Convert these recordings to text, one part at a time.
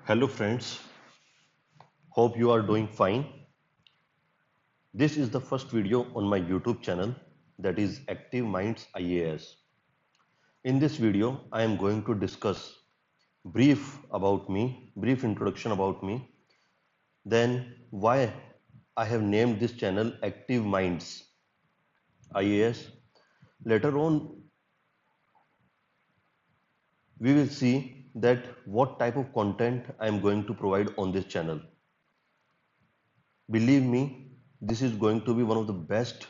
Hello friends, hope you are doing fine. This is the first video on my YouTube channel, that is Active Minds IAS. In this video, I am going to discuss brief introduction about me, then why I have named this channel Active Minds IAS. Later on, we will see that what type of content I am going to provide on this channel. Believe me, this is going to be one of the best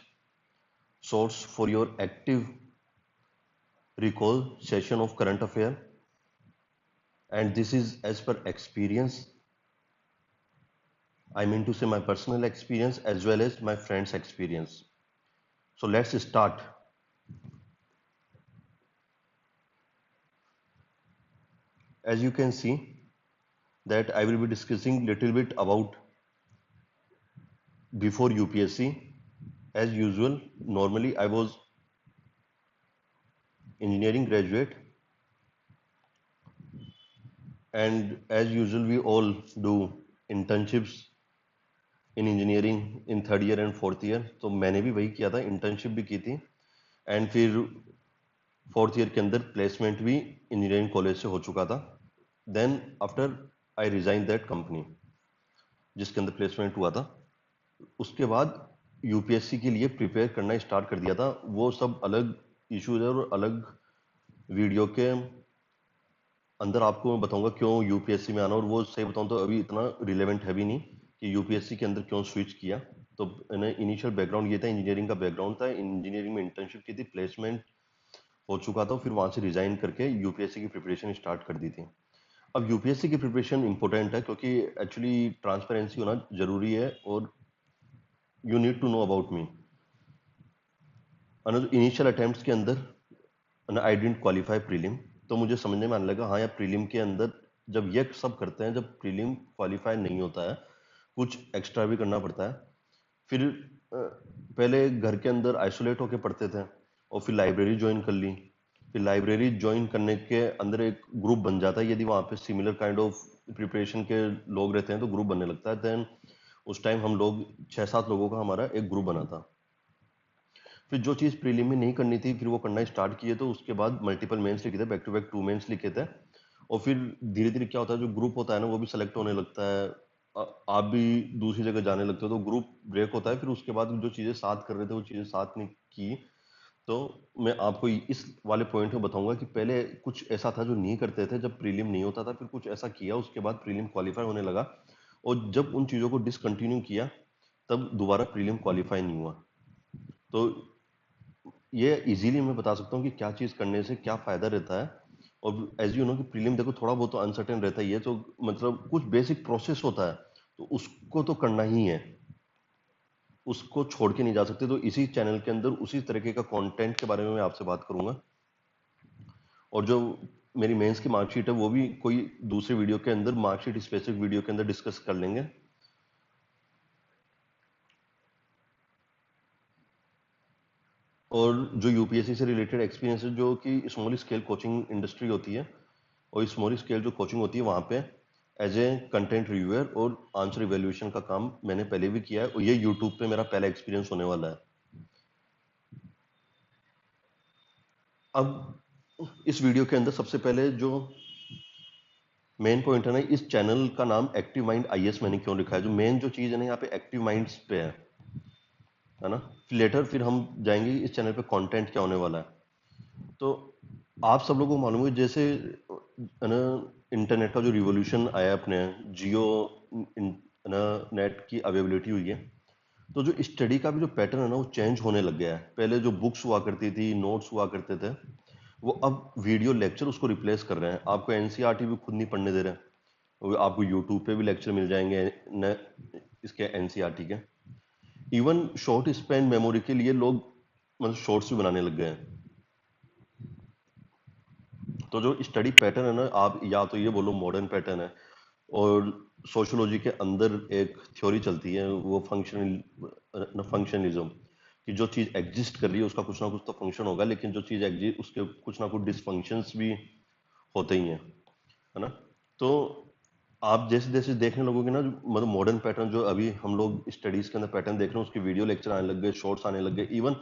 source for your active recall session of current affair, and this is as per experience. I mean to say my personal experience as well as my friends experience. So let's start. As you can see that I will be discussing little bit about before UPSC. As usual, normally I was engineering graduate, and as usual we all do internships in engineering in third year and fourth year. तो मैंने भी वही किया था, internship भी की थी, and फिर फोर्थ ईयर के अंदर प्लेसमेंट भी इंजीनियरिंग कॉलेज से हो चुका था. Then after I resign that company जिसके अंदर प्लेसमेंट हुआ था, उसके बाद यूपीएससी के लिए प्रिपेयर करना स्टार्ट कर दिया था. वो सब अलग इश्यूज है और अलग वीडियो के अंदर आपको मैं बताऊंगा क्यों यूपीएससी में आना. और वो सही बताऊं तो अभी इतना रिलेवेंट है भी नहीं कि यूपीएससी के अंदर क्यों स्विच किया. तो इनिशियल बैकग्राउंड ये था, इंजीनियरिंग का बैकग्राउंड था, इंजीनियरिंग में इंटर्नशिप की थी, प्लेसमेंट हो चुका था, फिर वहां से रिजाइन करके यूपीएससी की प्रिपरेशन स्टार्ट कर दी थी. अब यूपीएससी की प्रिपरेशन इंपॉर्टेंट है क्योंकि एक्चुअली ट्रांसपेरेंसी होना जरूरी है, और you need to know about me. Initial attempts के अंदर आई डिडंट क्वालिफाई प्रीलिम. तो मुझे समझने में आने लगा, हाँ यार प्रीलिम के अंदर जब ये सब करते हैं, जब प्रीलिम क्वालिफाई नहीं होता है, कुछ एक्स्ट्रा भी करना पड़ता है. फिर पहले घर के अंदर आइसोलेट होकर पढ़ते थे, और फिर लाइब्रेरी ज्वाइन कर ली. फिर लाइब्रेरी ज्वाइन करने के अंदर एक ग्रुप बन जाता है, यदि वहाँ पे सिमिलर काइंड ऑफ प्रिपरेशन के लोग रहते हैं तो ग्रुप बनने लगता है. देन उस टाइम हम लोग 6-7 लोगों का हमारा एक ग्रुप बना था. फिर जो चीज़ प्रीलिम में नहीं करनी थी फिर वो करना स्टार्ट किए, तो उसके बाद मल्टीपल मेंस लिखे थे, बैक टू बैक 2 मेंस लिखे थे. और फिर धीरे धीरे क्या होता है, जो ग्रुप होता है ना वो भी सेलेक्ट होने लगता है, आप भी दूसरी जगह जाने लगते हो, तो ग्रुप ब्रेक होता है. फिर उसके बाद जो चीज़ें साथ कर रहे थे वो चीज़ें साथ नहीं की. तो मैं आपको इस वाले पॉइंट में बताऊंगा कि पहले कुछ ऐसा था जो नहीं करते थे जब प्रीलिम नहीं होता था, फिर कुछ ऐसा किया, उसके बाद प्रीलिम क्वालिफाई होने लगा, और जब उन चीज़ों को डिसकंटिन्यू किया तब दोबारा प्रीलिम क्वालिफाई नहीं हुआ. तो ये इजीली मैं बता सकता हूँ कि क्या चीज़ करने से क्या फ़ायदा रहता है. और एज यू नो कि प्रीलिम देखो थोड़ा बहुत तो अनसर्टेन रहता ही है, तो मतलब कुछ बेसिक प्रोसेस होता है, तो उसको तो करना ही है, उसको छोड़ के नहीं जा सकते. तो इसी चैनल के अंदर उसी तरीके का कंटेंट के बारे में मैं आपसे बात करूंगा. और जो मेरी मेंस की मार्कशीट है वो भी कोई दूसरे वीडियो के अंदर, मार्कशीट स्पेसिफिक वीडियो के अंदर डिस्कस कर लेंगे. और जो यूपीएससी से रिलेटेड एक्सपीरियंस है, जो कि स्मॉल स्केल कोचिंग इंडस्ट्री होती है, और स्मॉल स्केल जो कोचिंग होती है वहाँ पे एज ए कंटेंट रिव्यूअर और आंसर इवेल्युएशन का काम मैंने पहले भी किया है, और ये यूट्यूब पे मेरा पहला एक्सपीरियंस होने वाला है. अब इस वीडियो के अंदर सबसे पहले जो मेन पॉइंट है ना, इस चैनल का नाम एक्टिव माइंड आईएएस मैंने क्यों लिखा है. जो मेन जो चीज़ है ना यहाँ पे एक्टिव माइंड्स पे है ना. फिर लेटर फिर हम जाएंगे इस चैनल पे कंटेंट क्या होने वाला है. तो आप सब लोगों को मालूम है जैसे है ना, इंटरनेट का जो रिवॉल्यूशन आया, अपने जियो ना नेट की अवेलेबिलिटी हुई है, तो जो स्टडी का भी जो पैटर्न है ना वो चेंज होने लग गया है. पहले जो बुक्स हुआ करती थी, नोट्स हुआ करते थे, वो अब वीडियो लेक्चर उसको रिप्लेस कर रहे हैं. आपको एनसीईआरटी भी खुद नहीं पढ़ने दे रहे हैं, वो आपको यूट्यूब पे भी लेक्चर मिल जाएंगे न, इसके एनसीईआरटी के. इवन शॉर्ट स्पैन मेमोरी के लिए लोग मतलब शॉर्ट्स भी बनाने लग गए हैं. तो जो स्टडी पैटर्न है ना, आप या तो ये बोलो मॉडर्न पैटर्न है. और सोशोलॉजी के अंदर एक थ्योरी चलती है, वो फंक्शनलिज्म, कि जो चीज़ एग्जिस्ट कर रही है उसका कुछ ना कुछ तो फंक्शन होगा, लेकिन जो चीज़ एग्जिस्ट उसके कुछ ना कुछ डिसफंक्शंस भी होते ही हैं, है ना. तो आप जैसे जैसे देखने लगोगे ना, मतलब मॉडर्न पैटर्न जो अभी हम लोग स्टडीज के अंदर पैटर्न देख रहे हैं, उसके वीडियो लेक्चर आने लग गए, शॉर्ट्स आने लग गए, इवन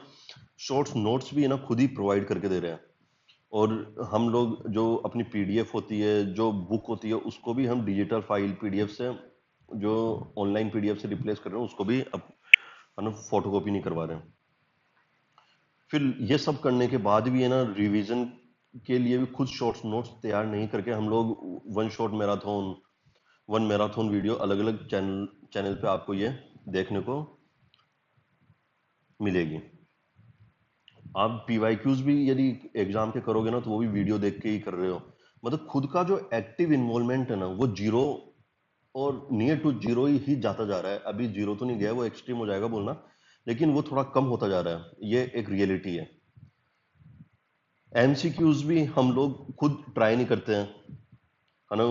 शॉर्ट्स नोट्स भी है ना खुद ही प्रोवाइड करके दे रहे हैं। और हम लोग जो अपनी पीडीएफ होती है, जो बुक होती है, उसको भी हम डिजिटल फाइल पीडीएफ से, जो ऑनलाइन पीडीएफ से रिप्लेस कर रहे हैं, उसको भी अब है ना फोटो कॉपी नहीं करवा रहे हैं। फिर ये सब करने के बाद भी है ना रिवीजन के लिए भी खुद शॉर्ट्स नोट्स तैयार नहीं करके हम लोग वन मैराथन वीडियो अलग अलग चैनल पे आपको ये देखने को मिलेगी। आप पीवाईक्यूज भी यदि एग्जाम के करोगे ना, तो वो भी वीडियो देख के ही कर रहे हो। मतलब खुद का जो एक्टिव इन्वॉल्वमेंट है ना, वो जीरो और नियर टू जीरो ही जाता जा रहा है। अभी जीरो तो नहीं गया, वो एक्सट्रीम हो जाएगा बोलना, लेकिन वो थोड़ा कम होता जा रहा है। ये एक रियलिटी है। एमसीक्यूज भी हम लोग खुद ट्राई नहीं करते हैं, है ना,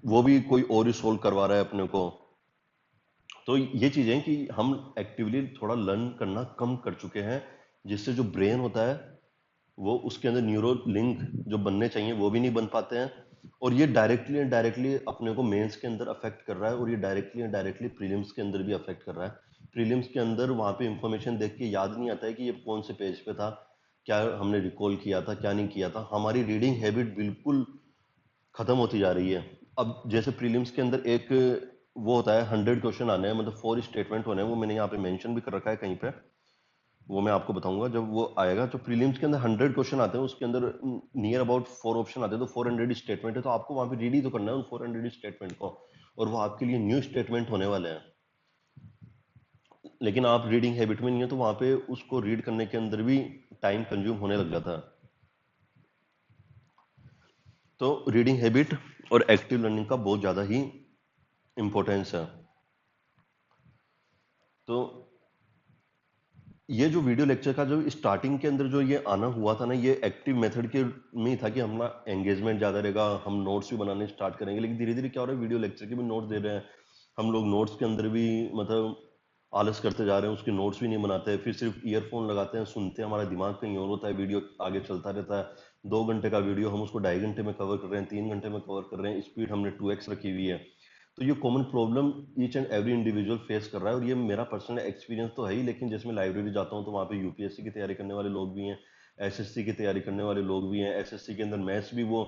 वो भी कोई और ही सोल्व करवा रहा है अपने को। तो ये चीजें कि हम एक्टिवली थोड़ा लर्न करना कम कर चुके हैं, जिससे जो ब्रेन होता है, वो उसके अंदर न्यूरो लिंक जो बनने चाहिए वो भी नहीं बन पाते हैं। और ये डायरेक्टली एंड डायरेक्टली अपने को मेंस के अंदर अफेक्ट कर रहा है, और ये डायरेक्टली एंड डायरेक्टली प्रीलिम्स के अंदर भी अफेक्ट कर रहा है। प्रीलिम्स के अंदर वहां पे इंफॉर्मेशन देख के याद नहीं आता है कि ये कौन से पेज पे था, क्या हमने रिकॉल किया था, क्या नहीं किया था। हमारी रीडिंग हैबिट बिल्कुल खत्म होती जा रही है। अब जैसे प्रीलिम्स के अंदर एक वो होता है, 100 क्वेश्चन आने हैं, मतलब 4 स्टेटमेंट होने हैं, वो मैंने यहाँ पे मेंशन भी कर रखा है कहीं पे, वो मैं आपको बताऊंगा जब वो आएगा। तो प्रीलिम्स के अंदर 100 क्वेश्चन आते हैं, उसके अंदर नियर अबाउट 4 ऑप्शन आते हैं, तो 400 स्टेटमेंट है। तो आपको वहां पे रीड ही तो करना है उन 400 स्टेटमेंट को, और वो आपके लिए न्यू स्टेटमेंट होने वाले हैं। लेकिन आप रीडिंग हैबिट में नहीं है, तो वहां पे उसको रीड करने के अंदर भी टाइम कंज्यूम होने लग जाता है। तो रीडिंग हैबिट और एक्टिव लर्निंग का बहुत ज्यादा ही इंपॉर्टेंस है। तो ये जो वीडियो लेक्चर का जो स्टार्टिंग के अंदर जो ये आना हुआ था ना, ये एक्टिव मेथड के में ही था कि हमारा एंगेजमेंट ज्यादा रहेगा, हम नोट्स भी बनाने स्टार्ट करेंगे। लेकिन धीरे धीरे क्या हो रहा है, वीडियो लेक्चर के भी नोट्स दे रहे हैं, हम लोग नोट्स के अंदर भी मतलब आलस करते जा रहे हैं, उसके नोट्स भी नहीं बनाते, फिर सिर्फ ईयरफोन लगाते हैं, सुनते हैं, हमारा दिमाग कहीं और होता है, वीडियो आगे चलता रहता है। 2 घंटे का वीडियो हम उसको 2.5 घंटे में कवर कर रहे हैं, 3 घंटे में कवर कर रहे हैं, स्पीड हमने 2x रखी हुई है। तो ये common problem each and every individual face कर रहा है, और ये मेरा पर्सनल एक्सपीरियंस तो है ही। लेकिन जैसे मैं लाइब्रेरी जाता हूँ, तो वहाँ पे यूपीएससी की तैयारी करने वाले लोग भी हैं, एसएससी की तैयारी करने वाले लोग भी हैं। एसएससी के अंदर मैथ्स भी वो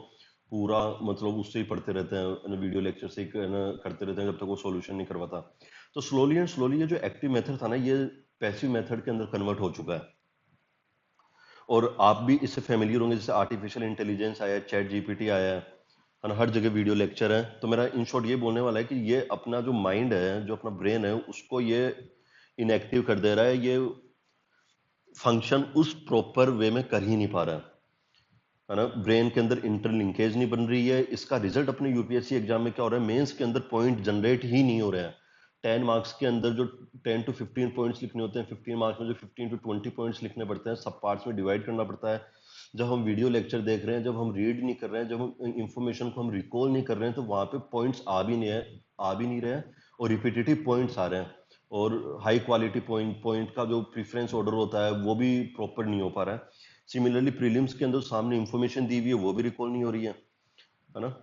पूरा मतलब उससे ही पढ़ते रहते हैं, वीडियो लेक्चर से ही करते रहते हैं जब तक वो सॉल्यूशन नहीं करवाता। तो स्लोली एंड स्लोली ये जो एक्टिव मेथड था ना, ये पैसिव मेथड के अंदर कन्वर्ट हो चुका है। और आप भी इससे फेमिलियर होंगे, जैसे आर्टिफिशियल इंटेलिजेंस आया है, चैट जीपीटी आया है ना, हर जगह वीडियो लेक्चर है। तो मेरा इन शॉर्ट ये बोलने वाला है कि ये अपना जो माइंड है, जो अपना ब्रेन है, उसको ये इनएक्टिव कर दे रहा है। ये फंक्शन उस प्रॉपर वे में कर ही नहीं पा रहा है ना। ब्रेन के अंदर इंटरलिंकेज नहीं बन रही है। इसका रिजल्ट अपने यूपीएससी एग्जाम में क्या हो रहा है, मेंस के अंदर पॉइंट जनरेट ही नहीं हो रहे हैं। 10 मार्क्स के अंदर जो 10 to 15 पॉइंट्स लिखने होते हैं, 15 मार्क्स में जो 15 to 20 पॉइंट्स लिखने पड़ते हैं, सब पार्ट्स में डिवाइड करना पड़ता है। जब हम वीडियो लेक्चर देख रहे हैं, जब हम रीड नहीं कर रहे हैं, जब हम इंफॉर्मेशन को हम रिकॉल नहीं कर रहे हैं, तो वहां पे पॉइंट्स आ भी नहीं रहे हैं, और रिपीटेटिव पॉइंट्स आ रहे हैं। और हाई क्वालिटी पॉइंट का जो प्रीफरेंस ऑर्डर होता है, वो भी प्रॉपर नहीं हो पा रहा है। सिमिलरली प्रीलिम्स के अंदर सामने इंफॉर्मेशन दी हुई है, वो भी रिकॉल नहीं हो रही है ना।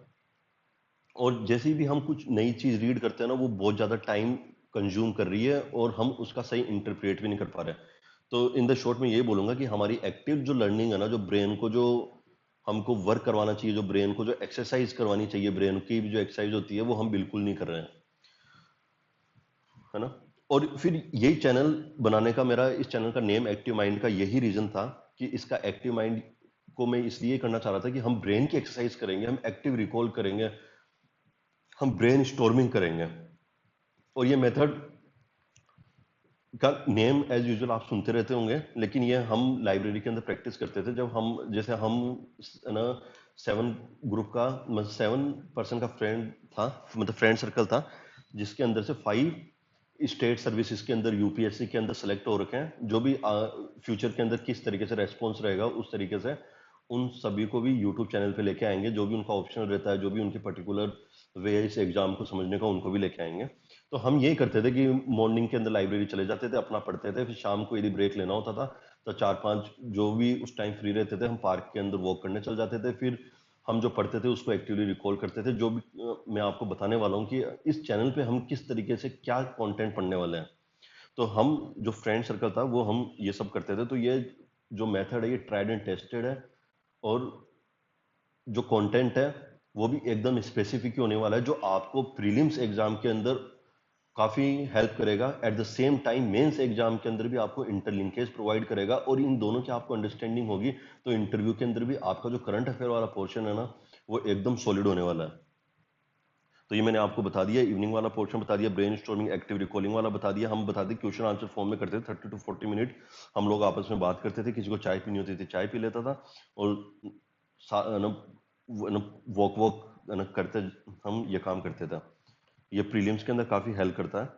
और जैसे भी हम कुछ नई चीज रीड करते हैं ना, वो बहुत ज्यादा टाइम कंज्यूम कर रही है, और हम उसका सही इंटरप्रेट भी नहीं कर पा रहे हैं। तो इन द शॉर्ट में यही बोलूंगा कि हमारी एक्टिव जो लर्निंग है ना, जो ब्रेन को जो हमको वर्क करवाना चाहिए, जो ब्रेन को जो एक्सरसाइज करवानी चाहिए, ब्रेन की भी जो एक्सरसाइज होती है, वो हम बिल्कुल नहीं कर रहे हैं, है ना। और फिर यही चैनल बनाने का, मेरा इस चैनल का नेम एक्टिव माइंड का यही रीजन था, कि इसका एक्टिव माइंड को मैं इसलिए करना चाह रहा था कि हम ब्रेन की एक्सरसाइज करेंगे, हम एक्टिव रिकॉल करेंगे, हम ब्रेन स्टॉर्मिंग करेंगे। और ये मेथड का नेम एज यूजुअल आप सुनते रहते होंगे, लेकिन ये हम लाइब्रेरी के अंदर प्रैक्टिस करते थे, जब हम जैसे हम ना 7 ग्रुप का, मतलब 7 पर्सन का फ्रेंड था, मतलब फ्रेंड सर्कल था, जिसके अंदर से 5 स्टेट सर्विसेज के अंदर यूपीएससी के अंदर सेलेक्ट हो रखे हैं। जो भी फ्यूचर के अंदर किस तरीके से रेस्पॉन्स रहेगा, उस तरीके से उन सभी को भी यूट्यूब चैनल पे लेके आएंगे। जो भी उनका ऑप्शनल रहता है, जो भी उनके पर्टिकुलर वे है इस एग्जाम को समझने का, उनको भी लेके आएंगे। तो हम यही करते थे कि मॉर्निंग के अंदर लाइब्रेरी चले जाते थे, अपना पढ़ते थे, फिर शाम को यदि ब्रेक लेना होता था, तो 4-5 जो भी उस टाइम फ्री रहते थे, हम पार्क के अंदर वॉक करने चल जाते थे। फिर हम जो पढ़ते थे उसको एक्टिवली रिकॉल करते थे। जो भी मैं आपको बताने वाला हूँ कि इस चैनल पे हम किस तरीके से क्या कंटेंट पढ़ने वाले हैं। तो हम जो फ्रेंड सर्कल था वो हम ये सब करते थे। तो ये जो मेथड है ये ट्राइड एंड टेस्टेड है, और जो कंटेंट है वो भी एकदम स्पेसिफिक ही होने वाला है, जो आपको प्रीलिम्स एग्जाम के अंदर काफी हेल्प करेगा। At the same time mains exam के अंदर भी आपको इंटरलिंकेज प्रोवाइड करेगा, और इन दोनों की आपको अंडरस्टैंडिंग होगी तो इंटरव्यू के अंदर भी आपका जो करंट अफेयर वाला पोर्शन है ना वो एकदम सॉलिड होने वाला है। तो ये मैंने आपको बता दिया, इवनिंग वाला पोर्शन बता दिया, ब्रेन स्टॉर्मिंग एक्टिव रिकॉलिंग वाला बता दिया। हम बता दें क्वेश्चन आंसर फॉर्म में करते थे, 30 to 40 मिनट हम लोग आपस में बात करते थे। किसी को चाय पीनी होती थी चाय पी लेता था, और वॉक वॉक करते हम ये काम करते थे। ये प्रीलिम्स के अंदर काफी हेल्प करता है।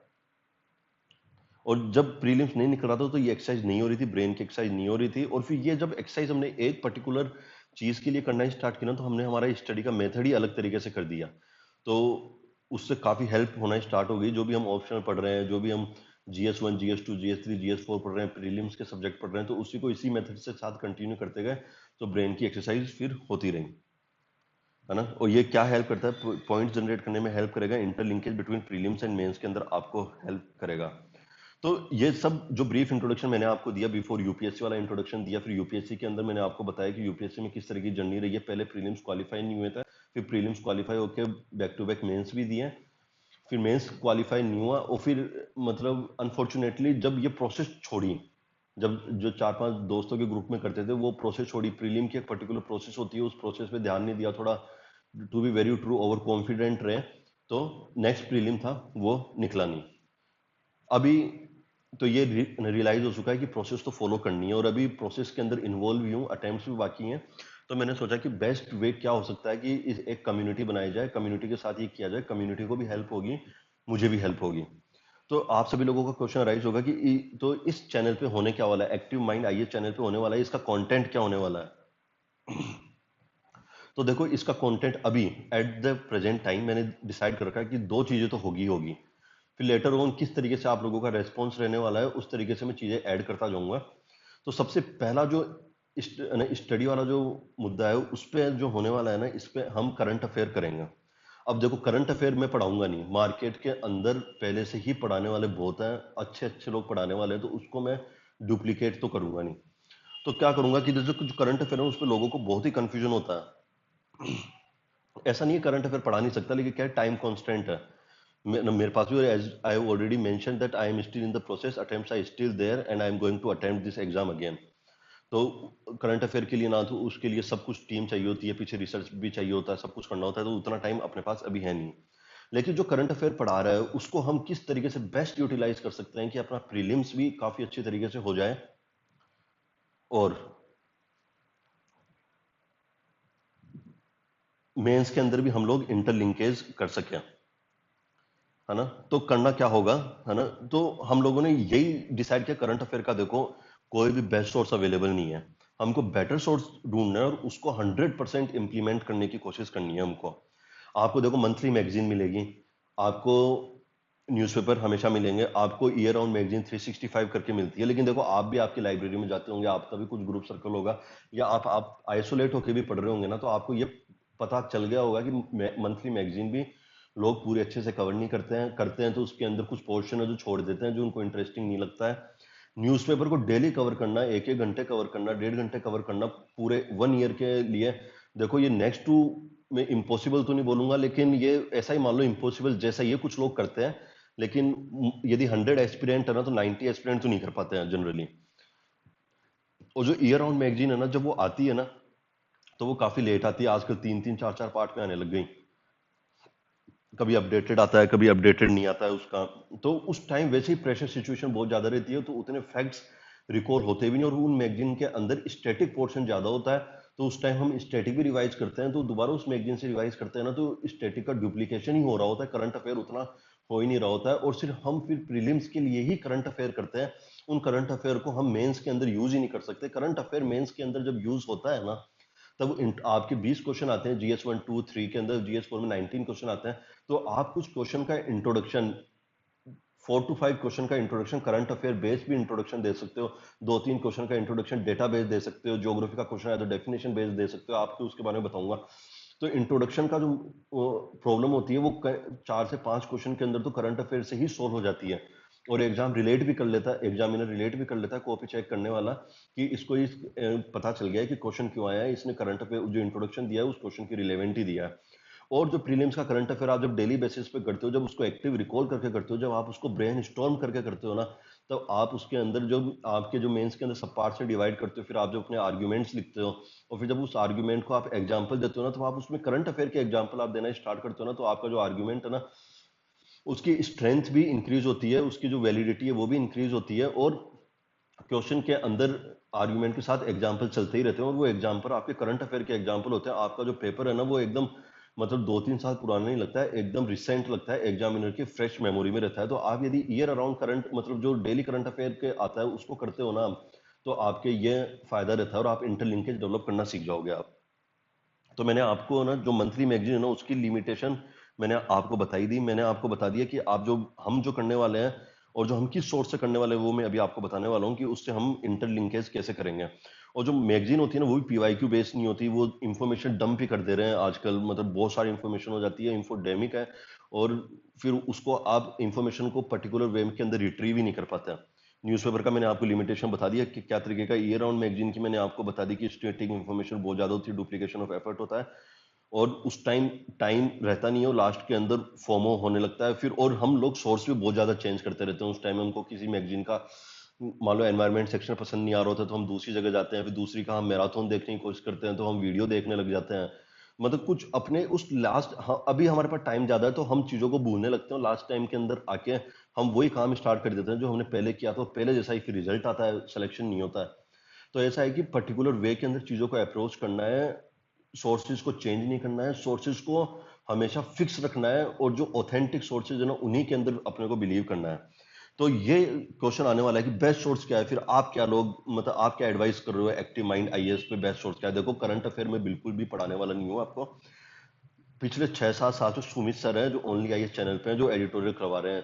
और जब प्रीलिम्स नहीं निकल रहा था तो ये एक्सरसाइज नहीं हो रही थी, ब्रेन की एक्सरसाइज नहीं हो रही थी। और फिर ये जब एक्सरसाइज हमने एक पर्टिकुलर चीज के लिए करना स्टार्ट किया ना, तो हमने हमारा स्टडी का मेथड ही अलग तरीके से कर दिया। तो उससे काफी हेल्प होना स्टार्ट हो गई। जो भी हम ऑप्शनल पढ़ रहे हैं, जो भी हम GS1 GS2 GS3 GS4 पढ़ रहे हैं, प्रीलिम्स के सब्जेक्ट पढ़ रहे हैं, तो उसी को इसी मेथड से साथ कंटिन्यू करते गए, तो ब्रेन की एक्सरसाइज फिर होती रही, है ना। और ये क्या हेल्प करता है, पॉइंट जनरेट करने में हेल्प करेगा, interlinkage between prelims and mains के अंदर आपको हेल्प करेगा। तो ये सब जो ब्रीफ इंट्रोडक्शन मैंने आपको दिया, बिफोर यूपीएससी वाला इंट्रोडक्शन दिया, फिर यूपीएससी के अंदर मैंने आपको बताया कि यूपीएससी में किस तरह की जर्नी रही है। पहले प्रीलिम्स क्वालिफाई नहीं हुए थे, फिर प्रीलिम्स क्वालिफाई होकर बैक टू बैक मेंस भी दिए, फिर मेंस क्वालिफाई नहीं हुआ, और फिर मतलब अनफॉर्चुनेटली जब ये प्रोसेस छोड़ी, जब जो 4-5 दोस्तों के ग्रुप में करते थे वो प्रोसेस छोड़ी, प्रीलिम की एक पर्टिकुलर प्रोसेस होती है, उस प्रोसेस पे ध्यान नहीं दिया, थोड़ा to be very true over confident रहे, तो नेक्स्ट प्रीलिम था वो निकला नहीं। अभी तो ये रियलाइज हो चुका है कि प्रोसेस तो फॉलो करनी है, और अभी प्रोसेस के अंदर इन्वॉल्व भी हूँ, अटेम्प्ट्स भी बाकी हैं। तो मैंने सोचा कि बेस्ट वे क्या हो सकता है कि इस एक कम्युनिटी बनाई जाए, कम्युनिटी के साथ ये किया जाए, कम्युनिटी को भी हेल्प होगी, मुझे भी हेल्प होगी। तो आप सभी लोगों का क्वेश्चन राइज होगा कि तो इस चैनल पे होने क्या वाला है, एक्टिव माइंड आईएएस चैनल पे होने वाला है, इसका कंटेंट क्या होने वाला है। तो देखो इसका कंटेंट अभी एट द प्रेजेंट टाइम मैंने डिसाइड कर रखा है कि दो चीजें तो होगी होगी, फिर लेटर ऑन किस तरीके से आप लोगों का रेस्पॉन्स रहने वाला है उस तरीके से मैं चीजें ऐड करता जाऊंगा। तो सबसे पहला जो स्टडी वाला जो मुद्दा है उस पर जो होने वाला है ना, इस पे हम करंट अफेयर करेंगे। अब देखो करंट अफेयर मैं पढ़ाऊंगा नहीं, मार्केट के अंदर पहले से ही पढ़ाने वाले बहुत हैं, अच्छे अच्छे लोग पढ़ाने वाले हैं, तो उसको मैं डुप्लीकेट तो करूंगा नहीं। तो क्या करूंगा कि जैसे कुछ करंट अफेयर है उस पर लोगों को बहुत ही कंफ्यूजन होता है। ऐसा नहीं है करंट अफेयर पढ़ा नहीं सकता, लेकिन क्या टाइम कॉन्स्टेंट है। मेरे पास भी, as I already mention that I am still in the process, attempts are still there and I am going to attempt this exam again. तो करंट अफेयर के लिए ना तो उसके लिए सब कुछ टीम चाहिए होती है, पीछे रिसर्च भी चाहिए होता है, सब कुछ करना होता है, तो उतना टाइम अपने पास अभी है नहीं। लेकिन जो करंट अफेयर पढ़ा रहा है उसको हम किस तरीके से बेस्ट यूटिलाइज कर सकते हैं कि अपना प्रीलिम्स भी काफी अच्छी तरीके से हो जाए, और मेंस के अंदर भी हम लोग इंटरलिंकेज कर सकें, है ना। तो करना क्या होगा, है ना। तो हम लोगों ने यही डिसाइड किया, करंट अफेयर का देखो कोई भी बेस्ट सोर्स अवेलेबल नहीं है, हमको बेटर सोर्स ढूंढना है और उसको 100% इंप्लीमेंट करने की कोशिश करनी है हमको। आपको देखो मंथली मैगजीन मिलेगी, आपको न्यूज़पेपर हमेशा मिलेंगे, आपको ईयर राउंड मैगजीन 365 करके मिलती है। लेकिन देखो आप भी आपकी लाइब्रेरी में जाते होंगे, आपका भी कुछ ग्रुप सर्कल होगा, या आप आइसोलेट होकर भी पढ़ रहे होंगे ना, तो आपको ये पता चल गया होगा कि मंथली मैगजीन भी लोग पूरे अच्छे से कवर नहीं करते हैं तो उसके अंदर कुछ पोर्शन है जो छोड़ देते हैं, जो उनको इंटरेस्टिंग नहीं लगता है। न्यूज़पेपर को डेली कवर करना, 1-1 घंटे कवर करना, 1.5 घंटे कवर करना पूरे 1 ईयर के लिए, देखो ये नेक्स्ट टू मैं इम्पॉसिबल तो नहीं बोलूंगा, लेकिन ये ऐसा ही मान लो इम्पॉसिबल जैसा ये कुछ लोग करते हैं। लेकिन यदि 100 एस्पिरेंट है ना, तो 90 एस्पिरेंट तो नहीं कर पाते हैं जनरली। और जो ईयर राउंड मैगजीन है ना, जब वो आती है ना, तो वो काफी लेट आती है, आजकल 3-3 4-4 पार्ट में आने लग गई, कभी अपडेटेड आता है कभी अपडेटेड नहीं आता है उसका। तो उस टाइम वैसे ही प्रेशर सिचुएशन बहुत ज्यादा रहती है, तो उतने फैक्ट्स रिकॉल होते भी नहीं, और उन मैगजीन के अंदर स्टैटिक पोर्शन ज्यादा होता है, तो उस टाइम हम स्टैटिक भी रिवाइज करते हैं, तो दोबारा उस मैगजीन से रिवाइज करते हैं ना, तो स्टैटिक का डुप्लीकेशन ही हो रहा होता है, करंट अफेयर उतना हो ही नहीं रहा होता है, और सिर्फ हम फिर प्रीलिम्स के लिए ही करंट अफेयर करते हैं। उन करंट अफेयर को हम मेंस के अंदर यूज ही नहीं कर सकते। करंट अफेयर मेंस के अंदर जब यूज होता है ना, तब आपके 20 क्वेश्चन आते हैं, GS1 2 3 के अंदर, GS4 में 19 क्वेश्चन आते हैं, तो आप कुछ क्वेश्चन का इंट्रोडक्शन, 4 to 5 क्वेश्चन का इंट्रोडक्शन करंट अफेयर बेस्ड भी इंट्रोडक्शन दे सकते हो, 2-3 क्वेश्चन का इंट्रोडक्शन डेटा बेस दे सकते हो, ज्योग्राफी का क्वेश्चन है तो डेफिनेशन बेस्ड दे सकते हो, आपको उसके बारे में बताऊंगा। तो इंट्रोडक्शन का जो प्रॉब्लम होती है वो 4 से 5 क्वेश्चन के अंदर तो करंट अफेयर से ही सोल्व हो जाती है, और एग्जाम रिलेट भी कर लेता है, एग्जामिनर रिलेट भी कर लेता है कॉपी चेक करने वाला कि इसको पता चल गया है कि क्वेश्चन क्यों आया है, इसने करंट अफेयर जो इंट्रोडक्शन दिया है उस क्वेश्चन की रिलेवेंट ही दिया है। और जो प्रीलिम्स का करंट अफेयर आप जब डेली बेसिस पे करते हो, जब उसको एक्टिव रिकॉल करके करते हो, जब आप उसको ब्रेन स्टॉर्म करके करते हो ना, तब आप उसके अंदर जो आपके जो मेंस के अंदर सब पार्ट से डिवाइड करते हो, फिर आप जो अपने आर्ग्यूमेंट्स लिखते हो, और फिर जब उस आर्ग्यूमेंट को आप एग्जाम्पल देते हो ना, तो आप उसमें करंट अफेयर के एग्जाम्पल आप देना स्टार्ट करते हो ना, तो आपका जो आर्ग्यूमेंट है ना, उसकी स्ट्रेंथ भी इंक्रीज होती है, उसकी जो वैलिडिटी है वो भी इंक्रीज होती है, और क्वेश्चन के अंदर आर्गुमेंट के साथ एग्जाम्पल चलते ही रहते हैं, और वो एग्जाम्पल आपके करंट अफेयर के एग्जाम्पल होते हैं। आपका जो पेपर है ना वो एकदम मतलब 2-3 साल पुराना नहीं लगता है, एकदम रिसेंट लगता है, एग्जामिनर की फ्रेश मेमोरी में रहता है। तो आप यदि ईयर अराउंड करंट मतलब जो डेली करंट अफेयर के आता है उसको करते हो ना, तो आपके ये फायदा रहता है, और आप इंटरलिंकेज डेवलप करना सीख जाओगे आप। तो मैंने आपको ना जो मंथली मैगजीन है ना उसकी लिमिटेशन मैंने आपको बताई दी, मैंने आपको बता दिया कि आप जो हम जो करने वाले हैं और जो हम किस सोर्स से करने वाले हैं वो मैं अभी आपको बताने वाला हूँ कि उससे हम इंटरलिंकेज कैसे करेंगे। और जो मैगजीन होती है ना वो भी पीवाईक्यू बेस्ड नहीं होती, वो इन्फॉर्मेशन डंप ही कर दे रहे हैं आजकल, मतलब बहुत सारी इन्फॉर्मेशन हो जाती है, इंफोडेमिक है, और फिर उसको आप इंफॉर्मेशन को पर्टिकुलर वे के अंदर रिट्रीव ही नहीं कर पाते हैं। न्यूज़पेपर का मैंने आपको लिमिटेशन बता दिया कि क्या तरीके का, ईयर राउंड मैगजीन की मैंने आपको बता दी कि स्टेटिक इन्फॉर्मेशन बहुत ज़्यादा होती है, डुप्लीकेशन ऑफ एफर्ट होता है, और उस टाइम टाइम रहता नहीं है, और लास्ट के अंदर फोमो होने लगता है फिर, और हम लोग सोर्स भी बहुत ज़्यादा चेंज करते रहते हैं। उस टाइम हमको किसी मैगजीन का मान लो एनवायरनमेंट सेक्शन पसंद नहीं आ रहा होता तो हम दूसरी जगह जाते हैं, फिर दूसरी का हम मैराथन देखने की कोशिश करते हैं तो हम वीडियो देखने लग जाते हैं, मतलब कुछ अपने उस लास्ट, हाँ अभी हमारे पास टाइम ज़्यादा है तो हम चीज़ों को भूलने लगते हैं, लास्ट टाइम के अंदर आके हम वही काम स्टार्ट कर देते हैं जो हमने पहले किया, तो पहले जैसा ही फिर रिजल्ट आता है, सिलेक्शन नहीं होता है। तो ऐसा है कि पर्टिकुलर वे के अंदर चीज़ों को अप्रोच करना है, सोर्सेज को चेंज नहीं करना है, सोर्सेज को हमेशा फिक्स रखना है, और जो ऑथेंटिक सोर्सेज है ना उन्हीं के अंदर अपने को बिलीव करना है। तो ये क्वेश्चन आने वाला है कि बेस्ट सोर्स क्या है, फिर आप क्या लोग मतलब आप क्या एडवाइस कर रहे हो एक्टिव माइंड आईएएस पे, बेस्ट सोर्स क्या है। देखो करंट अफेयर में बिल्कुल भी पढ़ाने वाला नहीं हूँ आपको। पिछले 6-7 साल से सुमित सर है जो ओनली आईएएस चैनल पे हैं, जो एडिटोरियल करवा रहे हैं,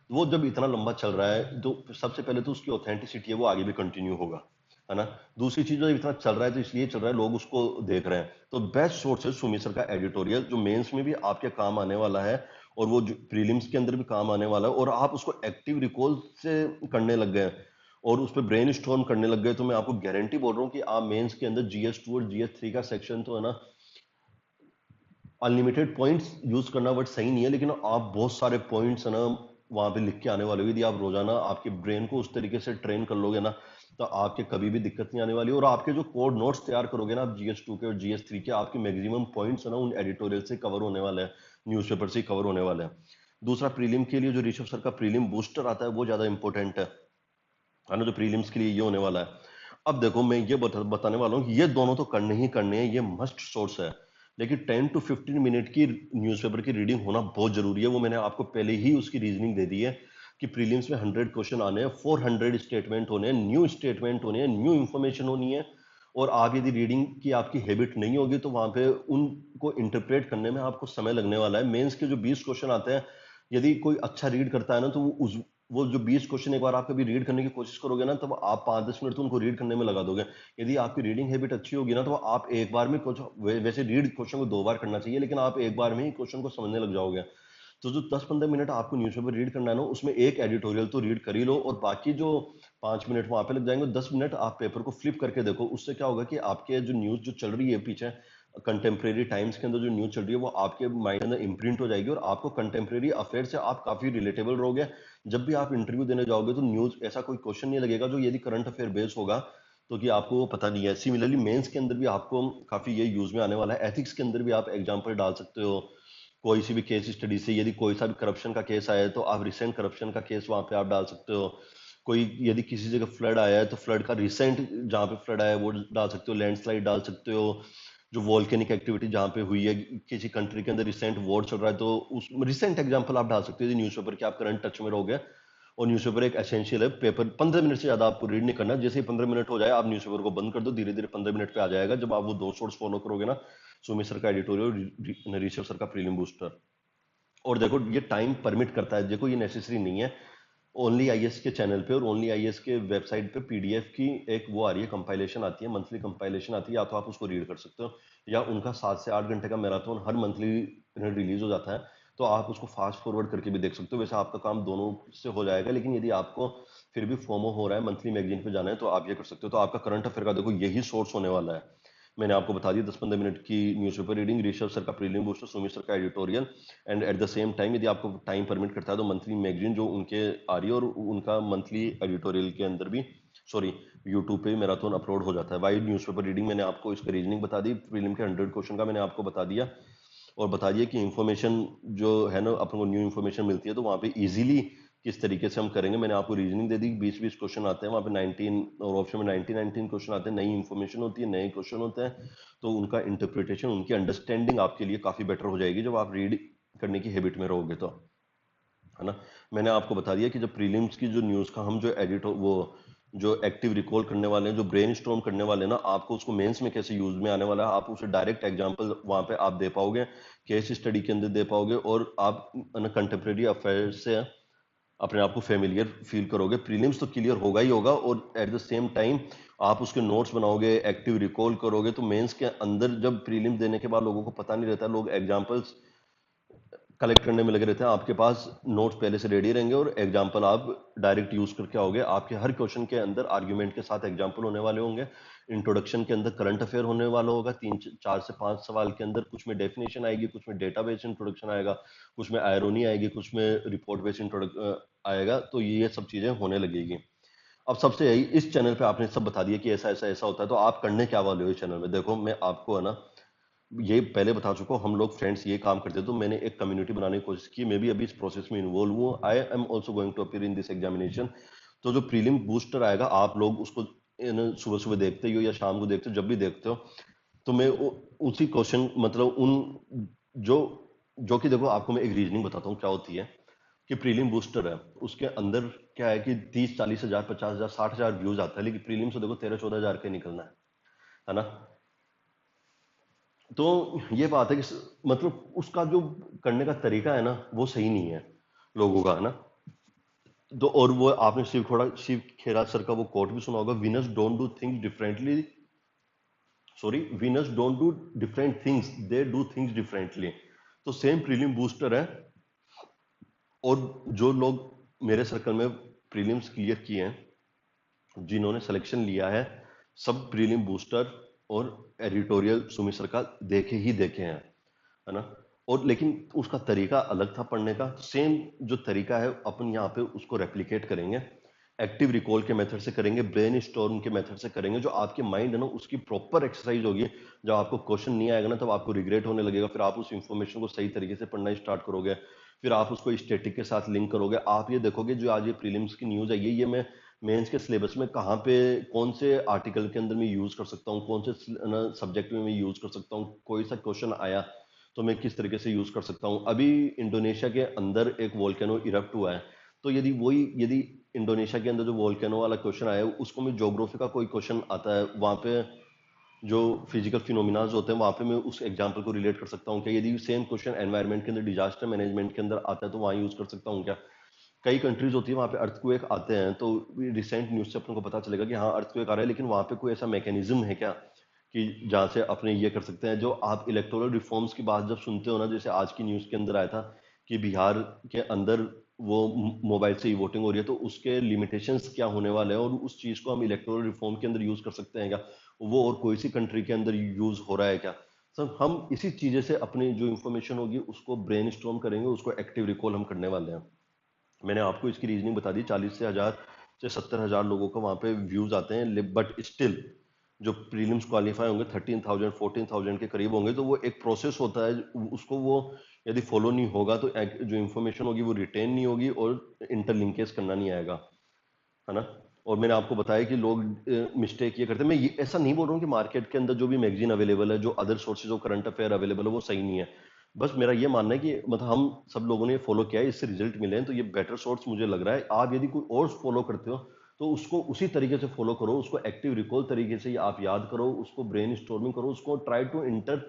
वो जब इतना लंबा चल रहा है तो सबसे पहले तो उसकी ऑथेंटिसिटी है वो आगे भी कंटिन्यू होगा, है ना। दूसरी चीज, जो इतना चल रहा है तो इसलिए चल रहा है लोग उसको देख रहे हैं। तो बेस्ट सोर्स है सुमित सर का एडिटोरियल, जो मेंस में भी आपके काम आने वाला है, और वो जो प्रीलिम्स के अंदर भी काम आने वाला है, और आप उसको एक्टिव रिकॉल से करने लग गए और उस पर ब्रेन स्टॉर्म करने लग गए, तो मैं आपको गारंटी बोल रहा हूँ कि आप मेंस के अंदर GS2 और GS3 का सेक्शन तो है ना, अनलिमिटेड पॉइंट्स यूज करना वर्ड सही नहीं है, लेकिन आप बहुत सारे पॉइंट्स है ना वहां पे लिख के आने वाले हो। यदि आप रोजाना आपके ब्रेन को उस तरीके से ट्रेन कर लोगे ना, तो आपके कभी भी दिक्कत नहीं आने वाली। और आपके जो कोड नोट्स तैयार करोगे ना आप GS2 के और GS3 के, आपके मैक्सिमम पॉइंट्स है ना उन एडिटोरियल से कवर होने वाले हैं, न्यूज़पेपर से कवर होने वाले हैं। दूसरा, प्रीलिम के लिए जो ऋषभ सर का प्रीलिम बूस्टर आता है वो ज्यादा इंपॉर्टेंट है ना, जो प्रीलिम्स के लिए ये होने वाला है। अब देखो मैं ये बताने वाला हूँ कि ये दोनों तो करने ही करने हैं, ये मस्ट सोर्स है, लेकिन 10 to 15 मिनट की न्यूज़पेपर की रीडिंग होना बहुत जरूरी है। वो मैंने आपको पहले ही उसकी रीजनिंग दे दी है कि प्रीलिम्स में 100 क्वेश्चन आने हैं, 400 स्टेटमेंट होने हैं, न्यू स्टेटमेंट होने हैं, न्यू इंफॉर्मेशन होनी है, और आप यदि रीडिंग की आपकी हैबिट नहीं होगी तो वहां पे उनको इंटरप्रेट करने में आपको समय लगने वाला है। मेंस के जो 20 क्वेश्चन आते हैं, यदि कोई अच्छा रीड करता है ना, तो वो जो 20 क्वेश्चन एक बार आप कभी रीड करने की कोशिश करोगे ना, तब आप 5-10 मिनट तो उनको रीड करने में लगा दोगे। यदि आपकी रीडिंग हैबिट अच्छी होगी ना, तो आप एक बार में कुछ वैसे रीड क्वेश्चन को 2 बार करना चाहिए, लेकिन आप एक बार में ही क्वेश्चन को समझने लग जाओगे। तो जो 10-15 मिनट आपको न्यूज़पेपर रीड करना है ना, उसमें एक एडिटोरियल तो रीड कर ही लो, और बाकी जो 5 मिनट वहां पे लग जाएंगे, 10 मिनट आप पेपर को फ्लिप करके देखो। उससे क्या होगा कि आपके जो न्यूज जो चल रही है पीछे कंटेम्प्रेरी टाइम्स के अंदर जो न्यूज चल रही है वो आपके माइंड के अंदर इम्प्रिंट हो जाएगी, और आपको कंटेम्प्रेरी अफेयर से आप काफी रिलेटेबल रहोगे। जब भी आप इंटरव्यू देने जाओगे तो न्यूज ऐसा कोई क्वेश्चन नहीं लगेगा जो यदि करंट अफेयर बेस होगा तो कि आपको वो पता नहीं है। सिमिलरली मेंस के अंदर भी आपको काफी ये यूज में आने वाला है। एथिक्स के अंदर भी आप एग्जांपल डाल सकते हो कोई सी भी केस स्टडी से, यदि कोई सा भी करप्शन का केस आया है तो आप रिसेंट करप्शन का केस वहां पे आप डाल सकते हो। कोई यदि किसी जगह फ्लड आया है तो फ्लड का रिसेंट जहाँ पे फ्लड आया है वो डाल सकते हो, लैंडस्लाइड डाल सकते हो, जो वॉल्केनिक एक्टिविटी जहाँ पे हुई है किसी कंट्री के अंदर, रिसेंट वॉर चल रहा है तो उस रिसेंट एग्जांपल आप डाल सकते हो न्यूज़पेपर के, आप करंट टच में रहोगे। और न्यूज़पेपर एक एसेंशियल है, पेपर 15 मिनट से ज्यादा आपको रीड नहीं करना। जैसे ही 15 मिनट हो जाए आप न्यूज़पेपर को बंद कर दो, धीरे धीरे 15 मिनट पे आ जाएगा जब आप वो 2 सोर्स फॉलो करोगे ना, सुमित सर का एडिटोरियल, ऋषभ सर का प्रीलिम बूस्टर। और देखो ये टाइम परमिट करता है, देखो ये नेसेसरी नहीं है। ओनली आईएएस के चैनल पे और ओनली आईएएस के वेबसाइट पे पीडीएफ की एक वो आ रही है, कंपाइलेशन आती है, मंथली कंपाइलेशन आती है, या तो आप उसको रीड कर सकते हो। या उनका 7 से 8 घंटे का मैराथन हर मंथली रिलीज हो जाता है, तो आप उसको फास्ट फॉरवर्ड करके भी देख सकते हो। वैसे आपका काम दोनों से हो जाएगा, लेकिन यदि आपको फिर भी फोमो हो रहा है मंथली मैगजीन पे जाना है, तो आप ये कर सकते हो। तो आपका करंट अफेयर का देखो यही सोर्स होने वाला है। मैंने आपको बता दिया 10-15 मिनट की न्यूज़पेपर रीडिंग, ऋषभ सर का प्रीलिम बूस्टर, सुमित सर का editorial, and eight the same time यदि आपको टाइम परमिट करता है तो मंथली मैगजीन जो उनके आ रही है, और उनका मंथली एडिटोरियल के अंदर भी, सॉरी, यूट्यूब पे मैराथन अपलोड हो जाता है। वाइड न्यूज़पेपर रीडिंग मैंने आपको इसका रीजनिंग बता दी, प्रीलिम के 100 क्वेश्चन का मैंने आपको बता दिया, और बता दिया कि इन्फॉर्मेशन जो है ना, अपन को न्यू इन्फॉर्मेशन मिलती है तो वहाँ पे इजीली किस तरीके से हम करेंगे। मैंने आपको रीजनिंग दे दी, 20-20 क्वेश्चन आते हैं वहाँ पे, 19 और ऑप्शन में 19 क्वेश्चन आते हैं, नई इन्फॉर्मेशन होती है, नए क्वेश्चन होते हैं, तो उनका इंटरप्रिटेशन, उनकी अंडरस्टैंडिंग आपके लिए काफ़ी बेटर हो जाएगी जब आप रीड करने की हैबिट में रहोगे तो, है ना। मैंने आपको बता दिया कि जब प्रीलिम्स की जो न्यूज़ का हम जो एडिट वो जो एक्टिव रिकॉल करने वाले हैं, जो ब्रेन स्टॉर्म करने वाले हैं ना, आपको उसको मेंस में कैसे यूज में आने वाला है, आप उसे डायरेक्ट एग्जांपल वहां पे आप दे पाओगे, केस स्टडी के अंदर दे पाओगे, और आप कंटेम्प्रेरी अफेयर से अपने आप को फेमिलियर फील करोगे। प्रीलिम्स तो क्लियर होगा ही होगा, और एट द सेम टाइम आप उसके नोट्स बनाओगे, एक्टिव रिकॉल करोगे, तो मेंस के अंदर जब प्रीलिम्स देने के बाद लोगों को पता नहीं रहता, लोग एग्जांपल्स कलेक्ट करने में लगे रहते हैं, आपके पास नोट्स पहले से रेडी रहेंगे और एग्जाम्पल आप डायरेक्ट यूज करके आओगे। आपके हर क्वेश्चन के अंदर आर्ग्यूमेंट के साथ एग्जाम्पल होने वाले होंगे, इंट्रोडक्शन के अंदर करंट अफेयर होने वाला होगा, 4 से 5 सवाल के अंदर, कुछ में डेफिनेशन आएगी, कुछ में डेटा बेस्ड इंट्रोडक्शन आएगा, कुछ में आयरोनी आएगी, कुछ में रिपोर्ट बेस्ड इंट्रोडक्शन आएगा, तो ये सब चीजें होने लगेगी। अब सबसे यही, इस चैनल पे आपने सब बता दिया कि ऐसा ऐसा ऐसा होता है, तो आप करने क्या वाले हो इस चैनल में। देखो मैं आपको है ना ये पहले बता चुका हूँ, हम लोग फ्रेंड्स ये काम करते हैं, तो मैंने एक कम्युनिटी बनाने की कोशिश की, मैं भी अभी इस प्रोसेस में इन्वॉल्व हूँ। I am also going to appear in this examination. तो जो प्रीलिम बूस्टर आएगा, आप लोग उसको सुबह सुबह देखते ही हो या शाम को देखते हो, जब भी देखते हो, तो मैं उसी क्वेश्चन, मतलब उन जो जो कि देखो आपको मैं एक रीजनिंग बताता हूँ क्या होती है, कि प्रीलिम बूस्टर है, उसके अंदर क्या है कि 30-40 हजार 50 हजार 60 हजार व्यूज आता है, लेकिन प्रीलिम से देखो 13-14 हजार के निकलना है ना। तो ये बात है कि मतलब उसका जो करने का तरीका है ना, वो सही नहीं है लोगों का, है ना। तो और वो आपने शिव खेरा सर का वो कोट भी सुना होगा, winners don't do things differently, sorry, winners don't do different things, they do things differently. तो सेम प्रीलिम बूस्टर है, और जो लोग मेरे सर्कल में प्रीलिम्स क्लियर किए हैं, जिन्होंने सिलेक्शन लिया है, सब प्रीलिम बूस्टर और एडिटोरियल सुमित सर का देखे ही देखे हैं, है ना। और लेकिन उसका तरीका अलग था पढ़ने का, सेम जो तरीका है अपन यहाँ पे उसको रेप्लिकेट करेंगे, एक्टिव रिकॉल के मेथड से करेंगे, ब्रेन स्टॉर्म के मेथड से करेंगे, जो आपके माइंड है ना उसकी प्रॉपर एक्सरसाइज होगी। जब आपको क्वेश्चन नहीं आएगा ना, तब आपको रिग्रेट होने लगेगा, फिर आप उस इंफॉर्मेशन को सही तरीके से पढ़ना स्टार्ट करोगे, फिर आप उसको स्टैटिक के साथ लिंक करोगे। आप ये देखोगे जो आज ये प्रीलिम्स की न्यूज़ है, ये मैं मेंस के सिलेबस में कहाँ पे कौन से आर्टिकल के अंदर मैं यूज कर सकता हूँ, कौन से सब्जेक्ट में मैं यूज कर सकता हूँ, कोई सा क्वेश्चन आया तो मैं किस तरीके से यूज कर सकता हूँ। अभी इंडोनेशिया के अंदर एक वोल्केनो इरप्ट हुआ है, तो यदि इंडोनेशिया के अंदर जो वोल्केनो वाला क्वेश्चन आया है, उसको मैं ज्योग्राफी का कोई क्वेश्चन आता है, वहाँ पे जो फिजिकल फिनोमिनाज होते हैं, वहाँ पे मैं उस एग्जाम्पल को रिलेट कर सकता हूँ क्या। यदि सेम क्वेश्चन एनवायरनमेंट के अंदर, डिजास्टर मैनेजमेंट के अंदर आता है, तो वहाँ यूज कर सकता हूँ क्या। कई कंट्रीज होती है वहाँ पे अर्थक्वेक आते हैं, तो रिसेंट न्यूज से अपन को पता चलेगा कि हाँ अर्थक्वेक आ रहा है, लेकिन वहाँ पे कोई ऐसा मैकेनिज्म है क्या कि जहाँ से अपने ये कर सकते हैं। जो आप इलेक्टोरल रिफॉर्म्स की बात जब सुनते हो ना, जैसे आज की न्यूज के अंदर आया था कि बिहार के अंदर वो मोबाइल से ही वोटिंग हो रही है, तो उसके लिमिटेशंस क्या होने वाले हैं, और उस चीज को हम इलेक्टोरल रिफॉर्म के अंदर यूज कर सकते हैं क्या, वो और कोई सी कंट्री के अंदर यूज हो रहा है क्या। सब हम इसी चीजें से अपनी जो इंफॉर्मेशन होगी उसको ब्रेन करेंगे, उसको एक्टिव रिकॉल हम करने वाले हैं। मैंने आपको इसकी रीजनिंग बता दी, 40 से 70 हजार लोगों को वहां पे व्यूज आते हैं, बट स्टिल जो प्रीलिम्स क्वालिफाई होंगे 13,000 14,000 के करीब होंगे, तो वो एक प्रोसेस होता है, उसको वो यदि फॉलो नहीं होगा तो जो इन्फॉर्मेशन होगी वो रिटेन नहीं होगी, और इंटरलिंकेज करना नहीं आएगा, है ना। और मैंने आपको बताया कि लोग मिस्टेक ये करते हैं। मैं ये ऐसा नहीं बोल रहा हूँ कि मार्केट के अंदर जो भी मैगजीन अवेलेबल है, जो other sources of current affair available है, वो सही नहीं है। बस मेरा ये मानना है कि मतलब हम सब लोगों ने फॉलो किया है, इससे रिजल्ट मिले हैं, तो ये बेटर सोर्स मुझे लग रहा है। आप यदि कोई और फॉलो करते हो तो उसको उसी तरीके से फॉलो करो, उसको एक्टिव रिकॉल तरीके से आप याद करो, उसको ब्रेन स्टॉर्मिंग करो, उसको try to inter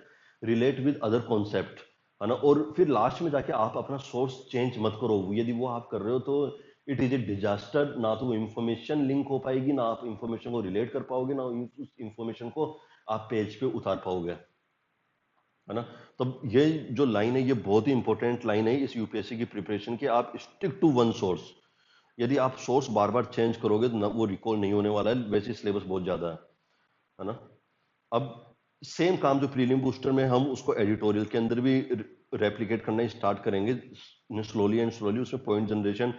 relate with other concept, है ना। और फिर लास्ट में जाके आप अपना सोर्स चेंज मत करो, यदि वो आप कर रहे हो तो इट इज ए डिजास्टर। ना तो वो इंफॉर्मेशन लिंक हो पाएगी, ना आप इंफॉर्मेशन को रिलेट कर पाओगे, ना उस इंफॉर्मेशन को आप पेज पे उतार पाओगे। है ना। तो ये जो लाइन है ये बहुत ही इंपॉर्टेंट लाइन है इस यूपीएससी की प्रिपरेशन की, आप स्टिक टू वन सोर्स। यदि आप सोर्स बार बार चेंज करोगे तो ना वो रिकॉल नहीं होने वाला है, वैसे सिलेबस बहुत ज्यादा है ना। अब सेम काम जो प्रीलिम बूस्टर में हम उसको एडिटोरियल के अंदर भी रेप्लिकेट करना स्टार्ट करेंगे स्लोली एंड स्लोली, उसमें पॉइंट जनरेशन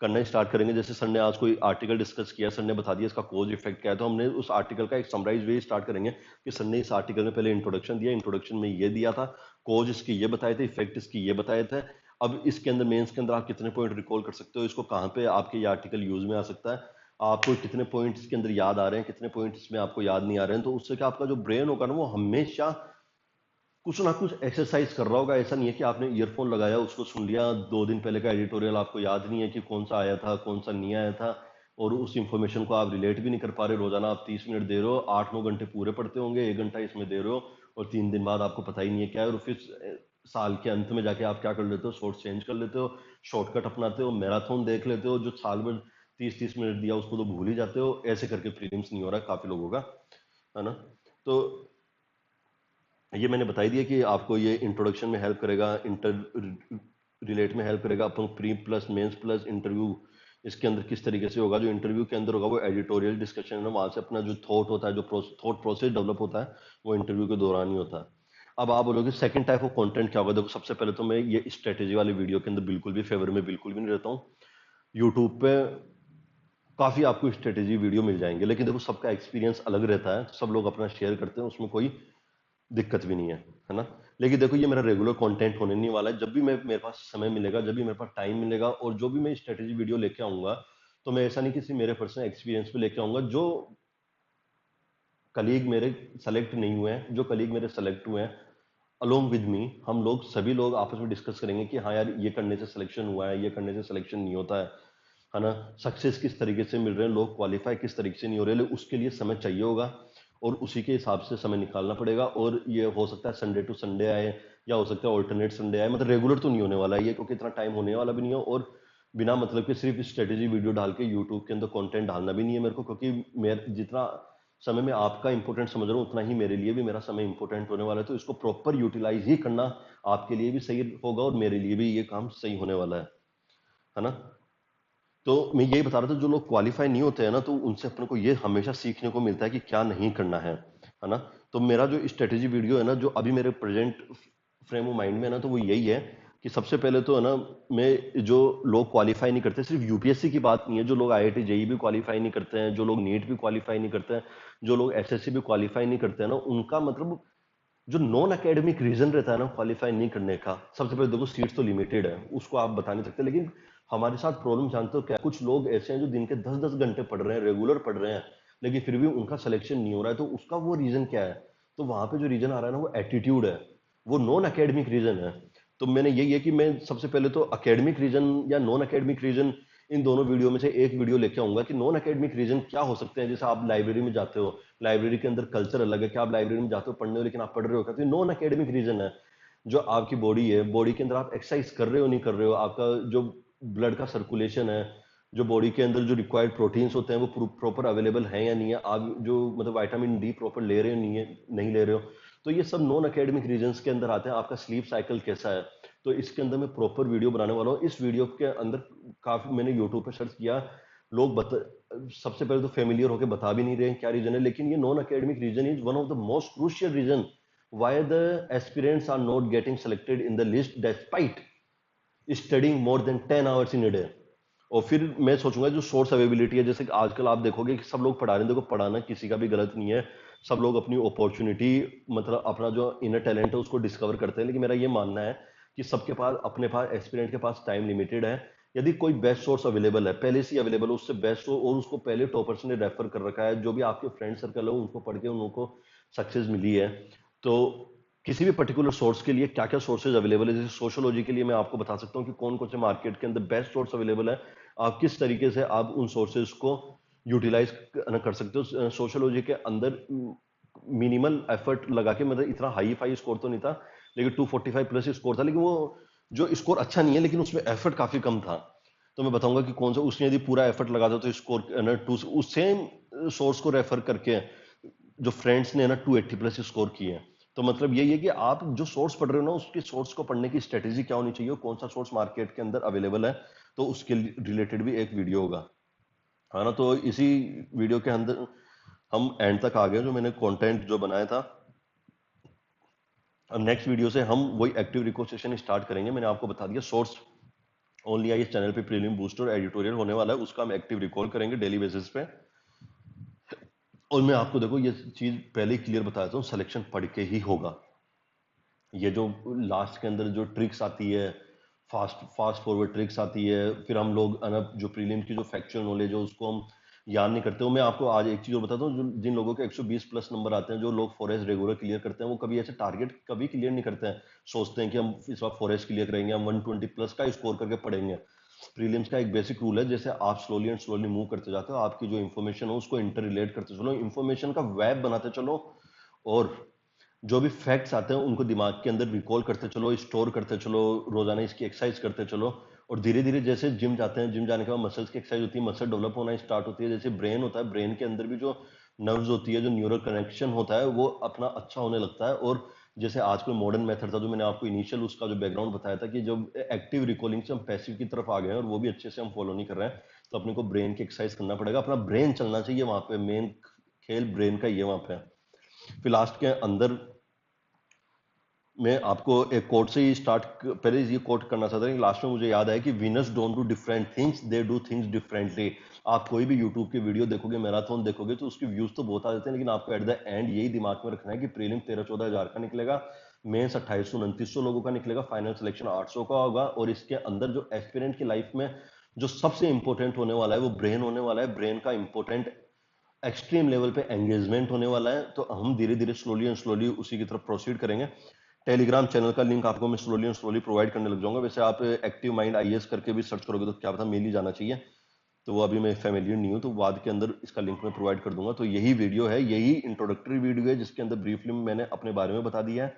करना स्टार्ट करेंगे। जैसे सर ने आज कोई आर्टिकल डिस्कस किया, सर ने बता दिया इसका कोज इफेक्ट क्या है, तो हमने उस आर्टिकल का एक समराइज वे स्टार्ट करेंगे कि सर ने इस आर्टिकल में पहले इंट्रोडक्शन दिया, इंट्रोडक्शन में ये दिया था, कोज इसके ये बताए थे, इफेक्ट इसकी ये बताए थे, अब इसके अंदर मेंस के अंदर आप कितने पॉइंट रिकॉल कर सकते हो, इसको कहाँ पे आपके ये आर्टिकल यूज में आ सकता है, आपको कितने पॉइंट्स के अंदर याद आ रहे हैं, कितने पॉइंट्स में आपको याद नहीं आ रहे हैं। तो उससे क्या आपका जो ब्रेन होगा ना वो हमेशा कुछ ना कुछ एक्सरसाइज कर रहा होगा। ऐसा नहीं है कि आपने ईयरफोन लगाया उसको सुन लिया, 2 दिन पहले का एडिटोरियल आपको याद नहीं है कि कौन सा आया था कौन सा नहीं आया था, और उस इंफॉर्मेशन को आप रिलेट भी नहीं कर पा रहे। रोजाना आप 30 मिनट दे रहे हो, 8-9 घंटे पूरे पढ़ते होंगे, 1 घंटा इसमें दे रहे हो, और 3 दिन बाद आपको पता ही नहीं है क्या है, और फिर साल के अंत में जाके आप क्या कर लेते हो, सोर्स चेंज कर लेते हो, शॉर्टकट अपनाते हो, मैराथन देख लेते हो, जो साल भर 30-30 मिनट दिया उसको तो भूल ही जाते हो। ऐसे करके प्रीलिम्स नहीं हो रहा है काफी लोगों का, है ना। तो ये मैंने बता ही दिया कि आपको ये इंट्रोडक्शन में हेल्प करेगा, इंटर रिलेट में हेल्प करेगा, अपन pre plus mains plus interview इसके अंदर किस तरीके से होगा। जो इंटरव्यू के अंदर होगा वो एडिटोरियल डिस्कशन है ना, वहां से अपना जो थॉट होता है, जो थॉट प्रोसेस डेवलप होता है, वो इंटरव्यू के दौरान ही होता है। अब आप बोलोगे सेकंड टाइप ऑफ कंटेंट क्या होगा। देखो सबसे पहले तो मैं ये स्ट्रेटेजी वाली वीडियो के अंदर बिल्कुल भी फेवर में बिल्कुल भी नहीं रहता हूँ। यूट्यूब पे काफी आपको स्ट्रेटेजी वीडियो मिल जाएंगे, लेकिन देखो सबका एक्सपीरियंस अलग रहता है, सब लोग अपना शेयर करते हैं, उसमें कोई दिक्कत भी नहीं है ना। लेकिन देखो ये मेरा रेगुलर कंटेंट होने नहीं वाला है। जब भी मैं मेरे पास समय मिलेगा, जब भी मेरे पास टाइम मिलेगा, और जो भी मैं स्ट्रेटेजी वीडियो लेके आऊंगा, तो मैं ऐसा नहीं कि सिर्फ मेरे पर्सनल एक्सपीरियंस पे लेके आऊंगा। जो कलीग मेरे सेलेक्ट नहीं हुए हैं, जो कलीग मेरे सेलेक्ट हुए हैं अलोंग विद मी, हम लोग सभी लोग आपस में डिस्कस करेंगे कि हाँ यार ये करने से सिलेक्शन हुआ है, ये करने से सिलेक्शन नहीं होता है ना। सक्सेस किस तरीके से मिल रहे हैं, लोग क्वालिफाई किस तरीके से नहीं हो रहे, लेकिन उसके लिए समय चाहिए होगा, और उसी के हिसाब से समय निकालना पड़ेगा। और ये हो सकता है संडे टू संडे आए, या हो सकता है ऑल्टरनेट संडे आए, मतलब रेगुलर तो नहीं होने वाला है ये, क्योंकि इतना टाइम होने वाला भी नहीं है, और बिना मतलब कि सिर्फ स्ट्रेटेजी वीडियो डाल के यूट्यूब के अंदर कंटेंट डालना भी नहीं है मेरे को, क्योंकि मैं जितना समय में आपका इंपॉर्टेंट समझ रहा हूँ उतना ही मेरे लिए भी मेरा समय इंपॉर्टेंट होने वाला है। तो इसको प्रॉपर यूटिलाइज ही करना आपके लिए भी सही होगा, और मेरे लिए भी ये काम सही होने वाला है ना। तो मैं यही बता रहा था, जो लोग क्वालिफाई नहीं होते हैं ना, तो उनसे अपने को ये हमेशा सीखने को मिलता है कि क्या नहीं करना है ना। तो मेरा जो स्ट्रेटेजी वीडियो है ना, जो अभी मेरे प्रेजेंट फ्रेम ऑफ माइंड में है ना, तो वो यही है कि सबसे पहले तो है ना, मैं जो लोग क्वालिफाई नहीं करते, सिर्फ यूपीएससी की बात नहीं है, जो लोग आईआईटी जेई भी क्वालिफाई नहीं करते हैं, जो लोग नीट भी क्वालिफाई नहीं करते हैं, जो लोग एसएससी भी क्वालिफाई नहीं करते हैं ना, उनका मतलब जो नॉन एकेडमिक रीजन रहता है ना क्वालिफाई नहीं करने का, सबसे पहले देखो सीट्स तो लिमिटेड है, उसको आप बता नहीं सकते। लेकिन हमारे साथ प्रॉब्लम जानते हो क्या, कुछ लोग ऐसे हैं जो दिन के 10-10 घंटे पढ़ रहे हैं, रेगुलर पढ़ रहे हैं, लेकिन फिर भी उनका सिलेक्शन नहीं हो रहा है। तो उसका वो रीजन क्या है, तो वहां पे जो रीजन आ रहा है ना वो एटीट्यूड है, वो नॉन एकेडमिक रीजन है। तो मैंने यही है कि मैं सबसे पहले तो एकेडमिक रीजन या नॉन एकेडमिक रीजन, इन दोनों वीडियो में से एक वीडियो लेके आऊंगा कि नॉन एकेडमिक रीजन क्या हो सकते हैं। जैसे आप लाइब्रेरी में जाते हो, लाइब्रेरी के अंदर कल्चर अलग है, कि आप लाइब्रेरी में जाते हो पढ़ने हो लेकिन आप पढ़ रहे हो क्या, तो नॉन एकेडमिक रीजन है। जो आपकी बॉडी है, बॉडी के अंदर आप एक्सरसाइज कर रहे हो नहीं कर रहे हो, आपका जो ब्लड का सर्कुलेशन है, जो बॉडी के अंदर जो रिक्वायर्ड प्रोटीन्स होते हैं वो प्रॉपर अवेलेबल है या नहीं है, आप जो मतलब विटामिन डी प्रॉपर ले रहे हो नहीं है, नहीं ले रहे हो। तो ये सब नॉन एकेडमिक रीजंस के अंदर आते हैं। आपका स्लीप साइकिल कैसा है, तो इसके अंदर मैं प्रॉपर वीडियो बनाने वाला हूँ। इस वीडियो के अंदर काफी मैंने यूट्यूब पे सर्च किया, लोग सबसे पहले तो फेमिलियर होकर बता भी नहीं रहे हैं क्या रीजन है, लेकिन ये non academic reason is one of the most crucial reason why the aspirants are not getting selected in the list despite studying more than 10 hours in a day. और फिर मैं सोचूंगा जो सोर्स अवेलेबिलिटी है, जैसे कि आजकल आप देखोगे कि सब लोग पढ़ा रहे हैं, देखो पढ़ाना किसी का भी गलत नहीं है, सब लोग अपनी अपॉर्चुनिटी मतलब अपना जो इनर टैलेंट है उसको डिस्कवर करते हैं। लेकिन मेरा ये मानना है कि सबके पास अपने पास एस्पिरेंट के पास टाइम लिमिटेड है। यदि कोई बेस्ट सोर्स अवेलेबल है, पहले से ही अवेलेबल है, उससे बेस्ट हो, और उसको पहले टॉपर्स ने रेफर कर रखा है, जो भी आपके फ्रेंड सर्कल है उनको पढ़ के उनको सक्सेस मिली है, तो किसी भी पर्टिकुलर सोर्स के लिए क्या क्या सोर्सेज अवेलेबल है। जैसे सोशोलॉजी के लिए मैं आपको बता सकता हूँ कि कौन कौन से मार्केट के अंदर बेस्ट सोर्स अवेलेबल है, आप किस तरीके से आप उन सोर्सेज को यूटिलाइज कर सकते हो। सोशोलॉजी के अंदर मिनिमल एफर्ट लगा के, मतलब इतना हाई फाई स्कोर तो नहीं था, लेकिन 245 प्लस स्कोर था, लेकिन वो जो स्कोर अच्छा नहीं है, लेकिन उसमें एफर्ट काफी कम था। तो मैं बताऊंगा कि कौन सा उसने यदि पूरा एफर्ट लगा दो तो स्कोर उस सेम सोर्स को रेफर करके जो फ्रेंड्स ने ना 280 प्लस स्कोर किए हैं, तो मतलब यही है कि आप जो सोर्स पढ़ रहे हो ना, उसकी सोर्स को पढ़ने की स्ट्रेटेजी क्या होनी चाहिए, कौन सा सोर्स मार्केट के अंदर अवेलेबल है, तो उसके रिलेटेड भी एक वीडियो होगा, है ना। तो इसी वीडियो के अंदर हम एंड तक आ गए, जो मैंने कंटेंट जो बनाया था। अब नेक्स्ट वीडियो से हम वही एक्टिव रिकॉर्ड सेशन स्टार्ट करेंगे। मैंने आपको बता दिया सोर्स ओनली आई इस चैनल पे प्रीलिम बूस्टर एडिटोरियल होने वाला है, उसका हम एक्टिव रिकॉल करेंगे डेली बेसिस पे। और मैं आपको देखो ये चीज पहले ही क्लियर बताता हूँ, सिलेक्शन पढ़ के ही होगा। ये जो लास्ट के अंदर जो ट्रिक्स आती है, फास्ट फास्ट फॉरवर्ड ट्रिक्स आती है, फिर हम लोग जो प्रीलिम की जो फैक्चुअल नॉलेज है उसको हम याद नहीं करते हो। मैं आपको आज एक चीज और बताता हूँ, जिन लोगों के 120 प्लस नंबर आते हैं, जो लोग फॉरेस्ट रेगुलर क्लियर करते हैं, वो कभी ऐसे टारगेट कभी क्लियर नहीं करते हैं। सोचते हैं कि हम इस बार फॉरेस्ट क्लियर करेंगे, हम 120 प्लस का स्कोर करके पढ़ेंगे। प्रीलिम्स का एक बेसिक रूल है, जैसे आप स्लोली एंड स्लोली मूव करते जाते हो, आपकी जो इन्फॉर्मेशन हो उसको इंटर रिलेट करते चलो, इन्फॉर्मेशन का वेब बनाते चलो, और जो भी फैक्ट्स आते हैं उनको दिमाग के अंदर रिकॉल करते चलो, स्टोर करते चलो, रोजाना इसकी एक्सरसाइज करते चलो। और धीरे धीरे जैसे जिम जाते हैं, जिम जाने के बाद मसल्स की एक्सरसाइज होती है, मसल डेवलप होना स्टार्ट होती है। जैसे ब्रेन होता है, ब्रेन के अंदर भी जो नर्व्स होती है, जो न्यूरल कनेक्शन होता है, वो अपना अच्छा होने लगता है। और जैसे आज कोई मॉडर्न मेथड था, जो मैंने आपको इनिशियल उसका जो बैकग्राउंड बताया था, कि जब एक्टिव रिकॉलिंग से हम पैसिव की तरफ आ गए हैं और वो भी अच्छे से हम फॉलो नहीं कर रहे हैं, तो अपने को ब्रेन की एक्सरसाइज करना पड़ेगा। अपना ब्रेन चलना चाहिए वहां पे, मेन खेल ब्रेन का ये वहां पे है। फिर लास्ट के अंदर मैं आपको एक कोट से ही स्टार्ट, पहले ये कोट करना चाहता हूँ, लास्ट में मुझे याद आया कि winners don't do different things, they do things differently. आप कोई भी यूट्यूब की वीडियो देखोगे, मैराथन देखोगे, तो उसके व्यूज तो बहुत आ जाते हैं, लेकिन आपको एट द एंड यही दिमाग में रखना है कि प्रीलिम 13-14 हजार का निकलेगा, मेंस 2800-2900 लोगों का निकलेगा, फाइनल सिलेक्शन 800 का होगा। और इसके अंदर जो एस्पिरेंट की लाइफ में जो सबसे इंपॉर्टेंट होने वाला है, वो ब्रेन होने वाला है। ब्रेन का इंपॉर्टेंट एक्सट्रीम लेवल पे एंगेजमेंट होने वाला है। तो हम धीरे धीरे स्लोली एंड स्लोली उसी की तरफ प्रोसीड करेंगे। टेलीग्राम चैनल का लिंक आपको मैं स्लोली एंड स्लोली प्रोवाइड करने लग जाऊंगा। वैसे आप एक्टिव माइंड आईएएस करके भी सर्च करोगे तो क्या पता मेल ही जाना चाहिए, तो वो अभी मैं फैमिलियर नहीं हूँ, तो बाद के अंदर इसका लिंक मैं प्रोवाइड कर दूंगा। तो यही वीडियो है, यही इंट्रोडक्टरी वीडियो है, जिसके अंदर ब्रीफली मैंने अपने बारे में बता दिया है,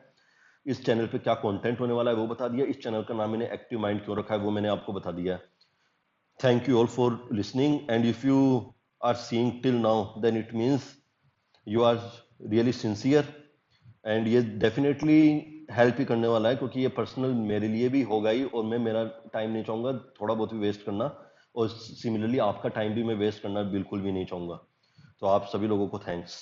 इस चैनल पे क्या कंटेंट होने वाला है वो बता दिया, इस चैनल का नाम मैंने एक्टिव माइंड क्यों रखा है वो मैंने आपको बता दिया है। Thank you all for listening, and if you are seeing till now, then it means you are really sincere, and ये डेफिनेटली हेल्प ही करने वाला है, क्योंकि ये पर्सनल मेरे लिए भी होगा ही, और मैं मेरा टाइम नहीं चाहूंगा थोड़ा बहुत भी वेस्ट करना, और सिमिलरली आपका टाइम भी मैं वेस्ट करना बिल्कुल भी नहीं चाहूंगा। तो आप सभी लोगों को थैंक्स।